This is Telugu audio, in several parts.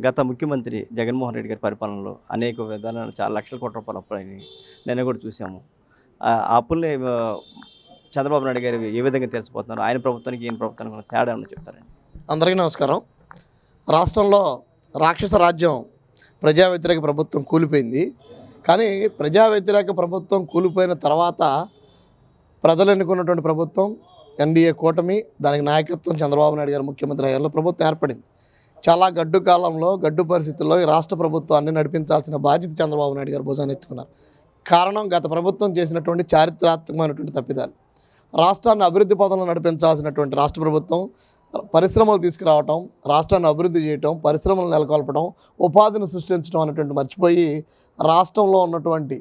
గత ముఖ్యమంత్రి జగన్మోహన్ రెడ్డి గారి పరిపాలనలో అనేక విధానాలు చాలా లక్షల కోట్ల రూపాయలు అప్పులైనవి నిన్న కూడా చూసాము. ఆ అప్పుల్ని చంద్రబాబు నాయుడు గారు ఏ విధంగా తీర్చబోతున్నారు? ఆయన ప్రభుత్వానికి ఈయన ప్రభుత్వానికి ఉన్న తేడా ఏమన్నా చెప్తారండి? అందరికీ నమస్కారం. రాష్ట్రంలో రాక్షస రాజ్యం ప్రజా వ్యతిరేక ప్రభుత్వం కూలిపోయింది. కానీ ప్రజా వ్యతిరేక ప్రభుత్వం కూలిపోయిన తర్వాత ప్రజలు ఎన్నుకున్నటువంటి ప్రభుత్వం ఎన్డీఏ కూటమి, దానికి నాయకత్వం చంద్రబాబు నాయుడు గారు ముఖ్యమంత్రి అయ్యాలో ప్రభుత్వం ఏర్పడింది. చాలా గడ్డు కాలంలో, గడ్డు పరిస్థితుల్లో ఈ రాష్ట్ర ప్రభుత్వాన్ని నడిపించాల్సిన బాధ్యత చంద్రబాబు నాయుడు గారు భుజాన్ని ఎత్తుకున్నారు. కారణం గత ప్రభుత్వం చేసినటువంటి చారిత్రాత్మకమైనటువంటి తప్పిదాలు. రాష్ట్రాన్ని అభివృద్ధి పదంలో నడిపించాల్సినటువంటి రాష్ట్ర ప్రభుత్వం పరిశ్రమలు తీసుకురావటం, రాష్ట్రాన్ని అభివృద్ధి చేయటం, పరిశ్రమలు నెలకొల్పడం, ఉపాధిని సృష్టించడం అనేటువంటి మర్చిపోయి రాష్ట్రంలో ఉన్నటువంటి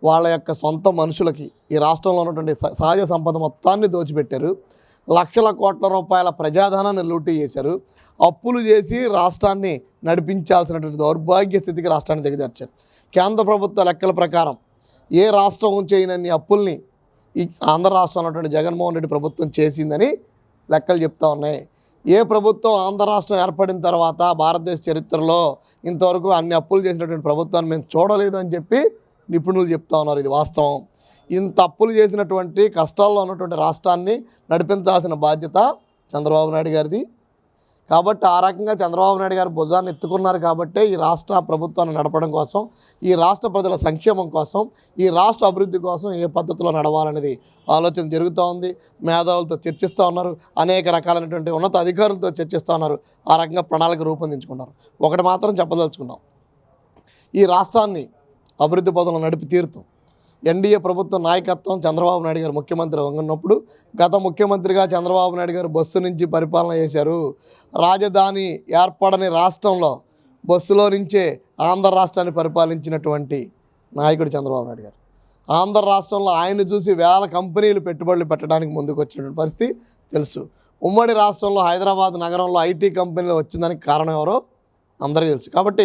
వాళ్ళ యొక్క సొంత మనుషులకి ఈ రాష్ట్రంలో ఉన్నటువంటి సహజ సంపద మొత్తాన్ని దోచిపెట్టారు. లక్షల కోట్ల రూపాయల ప్రజాధనాన్ని లూటీ చేశారు. అప్పులు చేసి రాష్ట్రాన్ని నడిపించాల్సినటువంటి దౌర్భాగ్య స్థితికి రాష్ట్రాన్ని దిగజార్చారు. కేంద్ర ప్రభుత్వ లెక్కల ప్రకారం ఏ రాష్ట్రం చేయనన్ని అప్పుల్ని ఈ ఆంధ్ర రాష్ట్రం ఉన్నటువంటి జగన్మోహన్ రెడ్డి ప్రభుత్వం చేసిందని లెక్కలు చెప్తా ఉన్నాయి. ఏ ప్రభుత్వం ఆంధ్ర రాష్ట్రం ఏర్పడిన తర్వాత భారతదేశ చరిత్రలో ఇంతవరకు అన్ని అప్పులు చేసినటువంటి ప్రభుత్వాన్ని మేము చూడలేదు అని చెప్పి నిపుణులు చెప్తా ఉన్నారు. ఇది వాస్తవం. ఇంత అప్పులు చేసినటువంటి కష్టాల్లో ఉన్నటువంటి రాష్ట్రాన్ని నడిపించాల్సిన బాధ్యత చంద్రబాబు నాయుడు గారిది. కాబట్టి ఆ రకంగా చంద్రబాబు నాయుడు గారు భుజాన్ని ఎత్తుకున్నారు. కాబట్టే ఈ రాష్ట్ర ప్రభుత్వాన్ని నడపడం కోసం, ఈ రాష్ట్ర ప్రజల సంక్షేమం కోసం, ఈ రాష్ట్ర అభివృద్ధి కోసం ఏ పద్ధతిలో నడవాలనేది ఆలోచన జరుగుతూ ఉంది. మేధావులతో చర్చిస్తూ ఉన్నారు, అనేక రకాలైనటువంటి ఉన్నత అధికారులతో చర్చిస్తూ ఉన్నారు. ఆ రకంగా ప్రణాళిక రూపొందించుకున్నారు. ఒకటి మాత్రం చెప్పదలుచుకున్నాం, ఈ రాష్ట్రాన్ని అభివృద్ధి పదంలో నడిపి తీరుతాం. ఎన్డీఏ ప్రభుత్వ నాయకత్వం చంద్రబాబు నాయుడు గారు ముఖ్యమంత్రి ఉన్నప్పుడు గత ముఖ్యమంత్రిగా చంద్రబాబు నాయుడు గారు బస్సు నుంచి పరిపాలన చేశారు. రాజధాని ఏర్పడని రాష్ట్రంలో బస్సులో నుంచే ఆంధ్ర రాష్ట్రాన్ని పరిపాలించినటువంటి నాయకుడు చంద్రబాబు నాయుడు గారు. ఆంధ్ర రాష్ట్రంలో ఆయన చూసి వేల కంపెనీలు పెట్టుబడులు పెట్టడానికి ముందుకు వచ్చినటువంటి పరిస్థితి తెలుసు. ఉమ్మడి రాష్ట్రంలో హైదరాబాద్ నగరంలో ఐటీ కంపెనీలు వచ్చిందానికి కారణం ఎవరో అందరికీ తెలుసు. కాబట్టి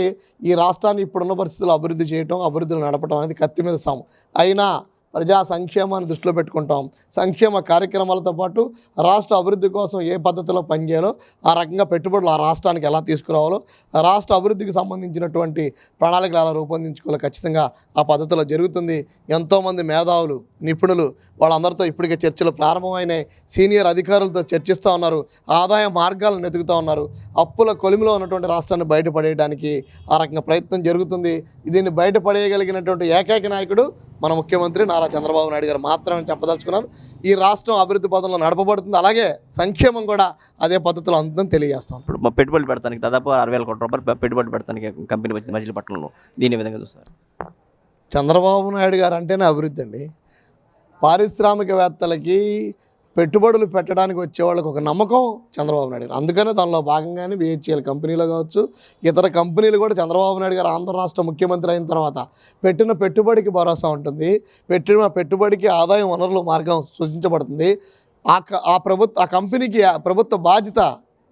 ఈ రాష్ట్రాన్ని ఇప్పుడున్న పరిస్థితుల్లో అభివృద్ధి చేయటం, అభివృద్ధిని నడపడం అనేది కత్తి మీద సాము. అయినా ప్రజా సంక్షేమాన్ని దృష్టిలో పెట్టుకుంటాం. సంక్షేమ కార్యక్రమాలతో పాటు రాష్ట్ర అభివృద్ధి కోసం ఏ పద్ధతిలో పనిచేయాలో, ఆ రకంగా పెట్టుబడులు ఆ రాష్ట్రానికి ఎలా తీసుకురావాలో, రాష్ట్ర అభివృద్ధికి సంబంధించినటువంటి ప్రణాళికలు ఎలా రూపొందించుకోవాలో ఖచ్చితంగా ఆ పద్ధతిలో జరుగుతుంది. ఎంతోమంది మేధావులు, నిపుణులు వాళ్ళందరితో ఇప్పటికే చర్చలు ప్రారంభమైనాయి. సీనియర్ అధికారులతో చర్చిస్తూ ఉన్నారు. ఆదాయ మార్గాలను వెతుకుతూ ఉన్నారు. అప్పుల కొలిమిలో ఉన్నటువంటి రాష్ట్రాన్ని బయటపడేయడానికి ఆ రకంగా ప్రయత్నం జరుగుతుంది. దీన్ని బయటపడేయగలిగినటువంటి ఏకైక నాయకుడు మన ముఖ్యమంత్రి నారా చంద్రబాబు నాయుడు గారు మాత్రమే చెప్పదలుచుకున్నాను. ఈ రాష్ట్రం అభివృద్ధి పదంలో నడపబడుతుంది. అలాగే సంక్షేమం కూడా అదే పద్ధతిలో అందుతుందని తెలియజేస్తాం. ఇప్పుడు మా పెట్టుబడులు పెడతానికి దాదాపు 60,000 కోట్ల రూపాయలు పెట్టుబడులు పెడతానికి కంపెనీ వచ్చింది మచిలీపట్నంలో. దీని విధంగా చూస్తారు? చంద్రబాబు నాయుడు గారు అంటేనే అభివృద్ధి అండి. పారిశ్రామికవేత్తలకి పెట్టుబడులు పెట్టడానికి వచ్చేవాళ్ళకి ఒక నమ్మకం చంద్రబాబు నాయుడు గారు. అందుకనే దానిలో భాగంగానే బిహెచ్ఎల్ కంపెనీలో కావచ్చు, ఇతర కంపెనీలు కూడా చంద్రబాబు నాయుడు గారు ఆంధ్ర రాష్ట్ర ముఖ్యమంత్రి అయిన తర్వాత పెట్టిన పెట్టుబడికి భరోసా ఉంటుంది. పెట్టిన పెట్టుబడికి ఆదాయం వనరుల మార్గం సూచించబడుతుంది. ఆ కంపెనీకి ప్రభుత్వ బాధ్యత,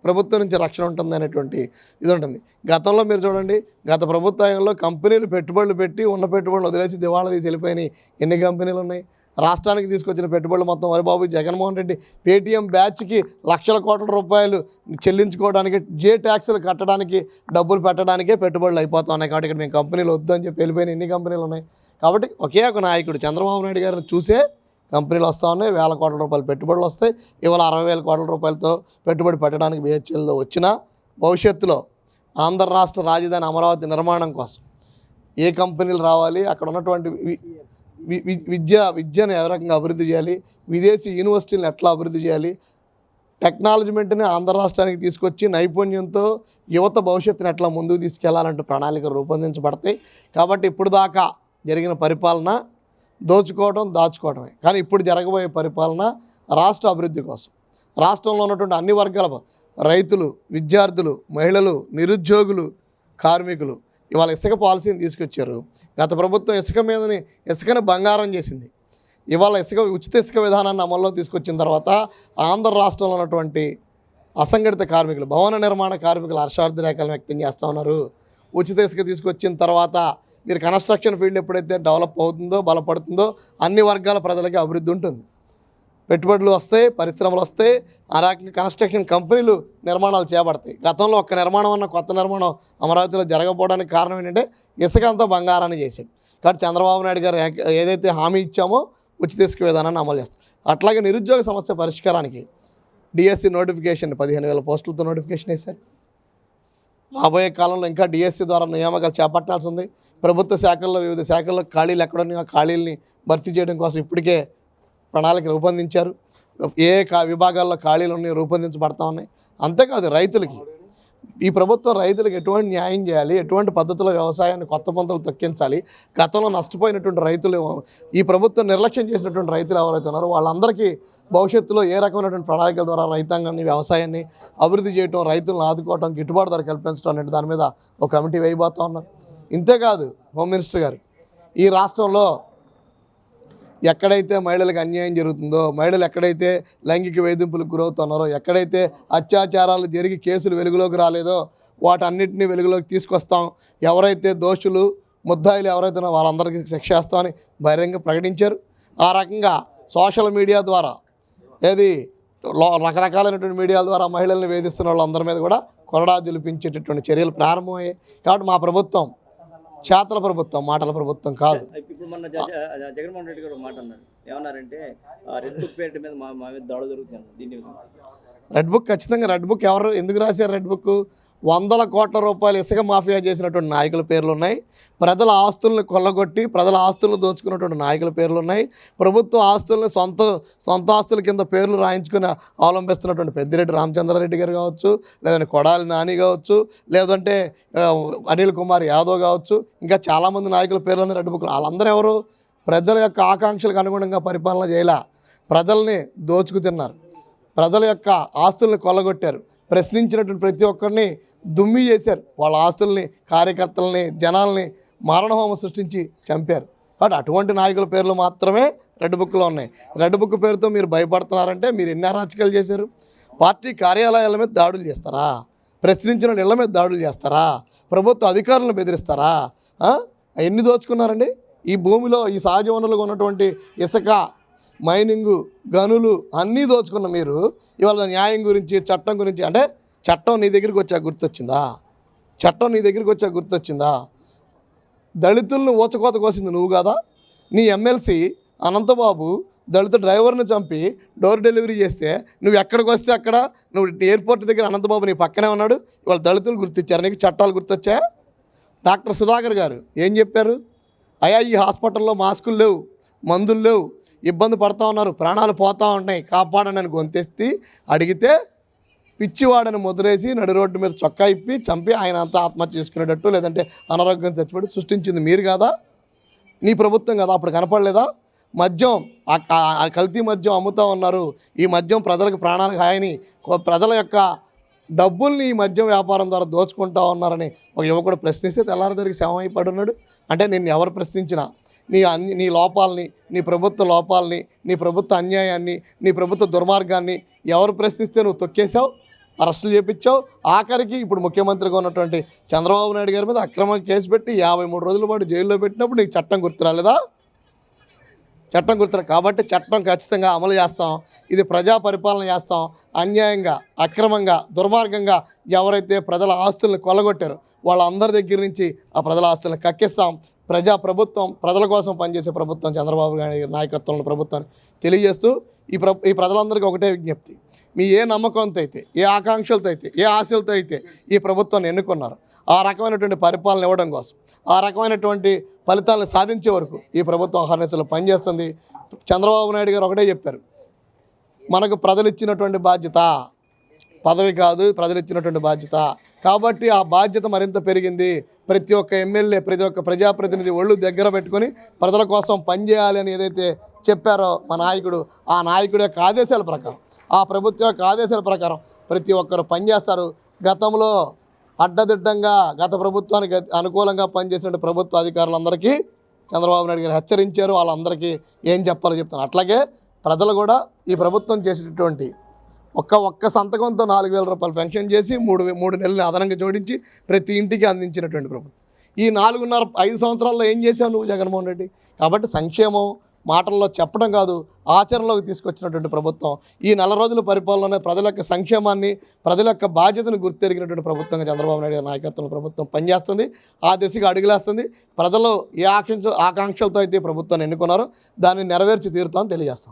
ప్రభుత్వం నుంచి రక్షణ ఉంటుంది అనేటువంటి ఇది ఉంటుంది. గతంలో మీరు చూడండి, గత ప్రభుత్వంలో కంపెనీలు పెట్టుబడులు పెట్టి ఉన్న పెట్టుబడులు వదిలేసి దివాళా తీసి వెళ్ళిపోయినాయి ఎన్ని కంపెనీలు ఉన్నాయి? రాష్ట్రానికి తీసుకొచ్చిన పెట్టుబడులు మొత్తం వరిబాబు జగన్మోహన్ రెడ్డి పేటీఎం బ్యాచ్కి లక్షల కోట్ల రూపాయలు చెల్లించుకోవడానికి, జే ట్యాక్సులు కట్టడానికి, డబ్బులు పెట్టడానికే పెట్టుబడులు అయిపోతా ఉన్నాయి. కాబట్టి ఇక్కడ మేము కంపెనీలు వద్దు అని చెప్పి వెళ్ళిపోయిన ఎన్ని కంపెనీలు ఉన్నాయి? కాబట్టి ఒకే ఒక నాయకుడు చంద్రబాబు నాయుడు గారిని చూసే కంపెనీలు వస్తూ ఉన్నాయి. వేల కోట్ల రూపాయలు పెట్టుబడులు వస్తాయి. ఇవాళ 60,000 కోట్ల రూపాయలతో పెట్టుబడి పెట్టడానికి బిహెచ్ఎల్లో వచ్చినా భవిష్యత్తులో ఆంధ్ర రాష్ట్ర రాజధాని అమరావతి నిర్మాణం కోసం ఏ కంపెనీలు రావాలి, అక్కడ ఉన్నటువంటి విద్యను ఏ రకంగా అభివృద్ధి చేయాలి, విదేశీ యూనివర్సిటీలను ఎట్లా అభివృద్ధి చేయాలి, టెక్నాలజీమెంట్ని ఆంధ్ర రాష్ట్రానికి తీసుకొచ్చి నైపుణ్యంతో యువత భవిష్యత్తుని ఎట్లా ముందుకు తీసుకెళ్లాలంటూ ప్రణాళికలు రూపొందించబడతాయి. కాబట్టి ఇప్పుడు దాకా జరిగిన పరిపాలన దోచుకోవడం, దాచుకోవడమే. కానీ ఇప్పుడు జరగబోయే పరిపాలన రాష్ట్ర అభివృద్ధి కోసం, రాష్ట్రంలో ఉన్నటువంటి అన్ని వర్గాల రైతులు, విద్యార్థులు, మహిళలు, నిరుద్యోగులు, కార్మికులు ఇవాళ ఇసుక పాలసీని తీసుకొచ్చారు. గత ప్రభుత్వం ఇసుకని బంగారం చేసింది. ఇవాళ ఉచిత ఇసుక విధానాన్ని అమల్లో తీసుకొచ్చిన తర్వాత ఆంధ్ర రాష్ట్రంలో ఉన్నటువంటి అసంఘటిత కార్మికులు, భవన నిర్మాణ కార్మికులు హర్షార్థరేఖలను వ్యక్తం చేస్తూ ఉన్నారు. ఉచిత ఇసుక తీసుకొచ్చిన తర్వాత మీరు కన్స్ట్రక్షన్ ఫీల్డ్ ఎప్పుడైతే డెవలప్ అవుతుందో, బలపడుతుందో అన్ని వర్గాల ప్రజలకి అభివృద్ధి ఉంటుంది. పెట్టుబడులు వస్తాయి, పరిశ్రమలు వస్తాయి, ఆ రకంగా కన్స్ట్రక్షన్ కంపెనీలు నిర్మాణాలు చేపడతాయి. గతంలో ఒక్క నిర్మాణం అన్న కొత్త నిర్మాణం అమరావతిలో జరగకపోవడానికి కారణం ఏంటంటే ఇసుక అంతా బంగారాన్ని చేశాడు. కాబట్టి చంద్రబాబు నాయుడు గారు ఏదైతే హామీ ఇచ్చామో ఉచిత ఇసుక విధానాన్ని అమలు చేస్తారు. అట్లాగే నిరుద్యోగ సమస్య పరిష్కారానికి డిఎస్సి నోటిఫికేషన్ 15,000 పోస్టులతో నోటిఫికేషన్ వేశారు. రాబోయే కాలంలో ఇంకా డిఎస్సి ద్వారా నియామకాలు చేపట్టాల్సి ఉంది. ప్రభుత్వ శాఖల్లో వివిధ శాఖల్లో ఖాళీలు ఎక్కడున్నాయో ఆ ఖాళీలని భర్తీ చేయడం కోసం ఇప్పటికే ప్రణాళిక రూపొందించారు. విభాగాల్లో ఖాళీలు ఉన్నాయి, రూపొందించబడతా ఉన్నాయి. అంతేకాదు రైతులకి ఈ ప్రభుత్వం రైతులకు ఎటువంటి న్యాయం చేయాలి, ఎటువంటి పద్ధతిలో వ్యవసాయాన్ని కొత్త పంతులు తొక్కించాలి, గతంలో నష్టపోయినటువంటి రైతులు, ఈ ప్రభుత్వం నిర్లక్ష్యం చేసినటువంటి రైతులు ఎవరైతే ఉన్నారో వాళ్ళందరికీ భవిష్యత్తులో ఏ రకమైనటువంటి ప్రణాళికల ద్వారా రైతాంగాన్ని వ్యవసాయాన్ని అభివృద్ధి చేయడం, రైతులను ఆదుకోవడం, గిట్టుబాటు ధర కల్పించడం అనే దాని మీద ఒక కమిటీ వేయబోతూ ఉన్నారు. ఇంతేకాదు హోమ్ మినిస్టర్ గారు ఈ రాష్ట్రంలో ఎక్కడైతే మహిళలకు అన్యాయం జరుగుతుందో, మహిళలు ఎక్కడైతే లైంగిక వేధింపులకు గురవుతున్నారో, ఎక్కడైతే అత్యాచారాలు జరిగి కేసులు వెలుగులోకి రాలేదో వాటన్నిటిని వెలుగులోకి తీసుకొస్తాం, ఎవరైతే దోషులు ముద్దాయిలు ఎవరైతే ఉన్నారో వాళ్ళందరికీ శిక్ష వేస్తామని బహిరంగ ప్రకటించారు. ఆ రకంగా సోషల్ మీడియా ద్వారా రకరకాలైనటువంటి మీడియాల ద్వారా మహిళల్ని వేధిస్తున్న వాళ్ళందరి మీద కూడా కొరడా జులిపించేటటువంటి చర్యలు ప్రారంభమయ్యాయి. కాబట్టి మా ప్రభుత్వం చేతల ప్రభుత్వం, మాటల ప్రభుత్వం కాదు. ఇప్పుడు మొన్న జగన్మోహన్ రెడ్డి గారు మాట అన్నారు. ఏమన్నారంటే రెడ్ బుక్ పేరు మీద మా మీద దాడులు జరుగుతుంది. దీన్ని రెడ్ బుక్ ఖచ్చితంగా రెడ్ బుక్ ఎవరు ఎందుకు రాశారు? రెడ్ బుక్ 100 కోట్ల రూపాయలు ఇసుక మాఫియా చేసినటువంటి నాయకుల పేర్లు ఉన్నాయి. ప్రజల ఆస్తులను కొల్లగొట్టి ప్రజల ఆస్తులను దోచుకున్నటువంటి నాయకుల పేర్లు ఉన్నాయి. ప్రభుత్వ ఆస్తులను సొంత ఆస్తుల కింద పేర్లు రాయించుకుని అవలంబిస్తున్నటువంటి పెద్దిరెడ్డి రామచంద్రారెడ్డి గారు కావచ్చు, లేదంటే కొడాలి నాని కావచ్చు, లేదంటే అనిల్ కుమార్ యాదవ్ కావచ్చు, ఇంకా చాలామంది నాయకుల పేర్లు రెడ్ బుక్లు. వాళ్ళందరూ ఎవరు? ప్రజల యొక్క ఆకాంక్షలకు అనుగుణంగా పరిపాలన చేయలే, ప్రజల్ని దోచుకు తిన్నారు, ప్రజల యొక్క ఆస్తుల్ని కొల్లగొట్టారు, ప్రశ్నించినటువంటి ప్రతి ఒక్కరిని దుమ్మి చేశారు, వాళ్ళ ఆస్తుల్ని, కార్యకర్తలని, జనాల్ని మారణహోమం సృష్టించి చంపారు. కాబట్టి అటువంటి నాయకుల పేర్లు మాత్రమే రెడ్ బుక్లో ఉన్నాయి. రెడ్ బుక్ పేరుతో మీరు భయపడుతున్నారంటే మీరు ఎన్ని అరాచకాలు చేశారు? పార్టీ కార్యాలయాల మీద దాడులు చేస్తారా? ప్రశ్నించిన ఇళ్ల మీద దాడులు చేస్తారా? ప్రభుత్వ అధికారులను బెదిరిస్తారా? ఎన్ని దోచుకున్నారండి? ఈ భూమిలో ఈ సహజ వనరులుగా ఉన్నటువంటి ఇసుక, మైనింగు, గనులు అన్నీ దోచుకున్న మీరు ఇవాళ న్యాయం గురించి, చట్టం గురించి అంటే చట్టం నీ దగ్గరికి వచ్చాక గుర్తొచ్చిందా? చట్టం నీ దగ్గరికి వచ్చాక గుర్తొచ్చిందా? దళితులను ఊచకోత కోసింది నువ్వు కాదా? నీ ఎమ్మెల్సీ అనంతబాబు దళిత డ్రైవర్ని చంపి డోర్ డెలివరీ చేస్తే నువ్వు ఎక్కడికి వస్తే అక్కడ, నువ్వు ఎయిర్పోర్ట్ దగ్గర అనంతబాబు నీ పక్కనే ఉన్నాడు, ఇవాళ దళితులు గుర్తించారు, నీకు చట్టాలు గుర్తొచ్చాయా? డాక్టర్ సుధాకర్ గారు ఏం చెప్పారు? అయ్యా ఈ హాస్పిటల్లో మాస్కులు లేవు, మందులు లేవు, ఇబ్బంది పడుతూ ఉన్నారు, ప్రాణాలు పోతూ ఉన్నాయి, కాపాడని అని గొంతెత్తి అడిగితే పిచ్చివాడని ముద్రేసి నడి రోడ్డు మీద చొక్కా ఇప్పి చంపి ఆయన అంతా ఆత్మహత్య చేసుకునేటట్టు, లేదంటే అనారోగ్యం చచ్చిపడి సృష్టించింది మీరు కాదా? నీ ప్రభుత్వం కదా? అప్పుడు కనపడలేదా? మద్యం, కల్తీ మద్యం అమ్ముతూ ఉన్నారు, ఈ మద్యం ప్రజలకు ప్రాణాలకు హాయని, ప్రజల యొక్క డబ్బుల్ని ఈ మద్యం వ్యాపారం ద్వారా దోచుకుంటూ ఉన్నారని ఒక యువకుడు ప్రశ్నిస్తే తెల్లారిదరికి శవం అయిపడి ఉన్నాడు. అంటే నిన్ను ఎవరు ప్రశ్నించినా నీ లోపాలని, నీ ప్రభుత్వ లోపాలని, నీ ప్రభుత్వ అన్యాయాన్ని, నీ ప్రభుత్వ దుర్మార్గాన్ని ఎవరు ప్రశ్నిస్తే నువ్వు తొక్కేశావు, అరెస్టులు చేపించావు. ఆఖరికి ఇప్పుడు ముఖ్యమంత్రిగా ఉన్నటువంటి చంద్రబాబు నాయుడు గారి మీద అక్రమ కేసు పెట్టి 53 రోజుల పాటు జైల్లో పెట్టినప్పుడు నీకు చట్టం గుర్తురాలేదా? చట్టం గుర్తురా. కాబట్టి చట్టం ఖచ్చితంగా అమలు చేస్తాం. ఇది ప్రజా పరిపాలన చేస్తాం. అన్యాయంగా, అక్రమంగా, దుర్మార్గంగా ఎవరైతే ప్రజల ఆస్తులను కొల్లగొట్టారో వాళ్ళందరి దగ్గర నుంచి ఆ ప్రజల ఆస్తులను కక్కిస్తాం. ప్రభుత్వం, ప్రజల కోసం పనిచేసే ప్రభుత్వం, చంద్రబాబు గారి నాయకత్వంలో ప్రభుత్వాన్ని తెలియజేస్తూ ఈ ప్రజలందరికీ ఒకటే విజ్ఞప్తి, మీ ఏ నమ్మకంతో అయితే, ఏ ఆకాంక్షలతో అయితే, ఏ ఆశలతో అయితే ఈ ప్రభుత్వాన్ని ఎన్నుకున్నారు ఆ రకమైనటువంటి పరిపాలన ఇవ్వడం కోసం, ఆ రకమైనటువంటి ఫలితాలను సాధించే వరకు ఈ ప్రభుత్వం అహర్నిశలు పనిచేస్తుంది. చంద్రబాబు నాయుడు గారు ఒకటే చెప్పారు, మనకు ప్రజలు ఇచ్చినటువంటి బాధ్యత, పదవి కాదు, ప్రజలు ఇచ్చినటువంటి బాధ్యత. కాబట్టి ఆ బాధ్యత మరింత పెరిగింది. ప్రతి ఒక్క ఎమ్మెల్యే, ప్రతి ఒక్క ప్రజాప్రతినిధి ఒళ్ళు దగ్గర పెట్టుకొని ప్రజల కోసం పనిచేయాలి అని ఏదైతే చెప్పారో మా నాయకుడు, ఆ నాయకుడి యొక్క ఆదేశాల ప్రకారం, ఆ ప్రభుత్వం యొక్క ఆదేశాల ప్రకారం ప్రతి ఒక్కరు పనిచేస్తారు. గతంలో అడ్డదిడ్డంగా గత ప్రభుత్వానికి అనుకూలంగా పనిచేసిన ప్రభుత్వ అధికారులందరికీ చంద్రబాబు నాయుడు గారు హెచ్చరించారు. వాళ్ళందరికీ ఏం చెప్పాలో చెప్తాను. అట్లాగే ప్రజలు కూడా ఈ ప్రభుత్వం చేసేటటువంటి ఒక్క సంతకంతో 4,000 రూపాయలు పెన్షన్ చేసి 3 నెలలు అదనంగా జోడించి ప్రతి ఇంటికి అందించినటువంటి ప్రభుత్వం. ఈ 4.5 సంవత్సరాల్లో ఏం చేశావు నువ్వు జగన్మోహన్ రెడ్డి? కాబట్టి సంక్షేమం, మాటల్లో చెప్పడం కాదు, ఆచరణలోకి తీసుకొచ్చినటువంటి ప్రభుత్వం. ఈ 4 రోజుల పరిపాలనలోనే ప్రజల యొక్క సంక్షేమాన్ని, ప్రజల యొక్క బాధ్యతను గుర్తెరిగినటువంటి ప్రభుత్వంగా చంద్రబాబు నాయుడు గారి నాయకత్వంలో ప్రభుత్వం పనిచేస్తుంది. ఆ దిశగా అడుగులేస్తుంది. ప్రజలు ఏ ఆకాంక్షలతో అయితే ప్రభుత్వాన్ని ఎన్నుకున్నారో దాన్ని నెరవేర్చి తీరుతామని తెలియజేస్తాం.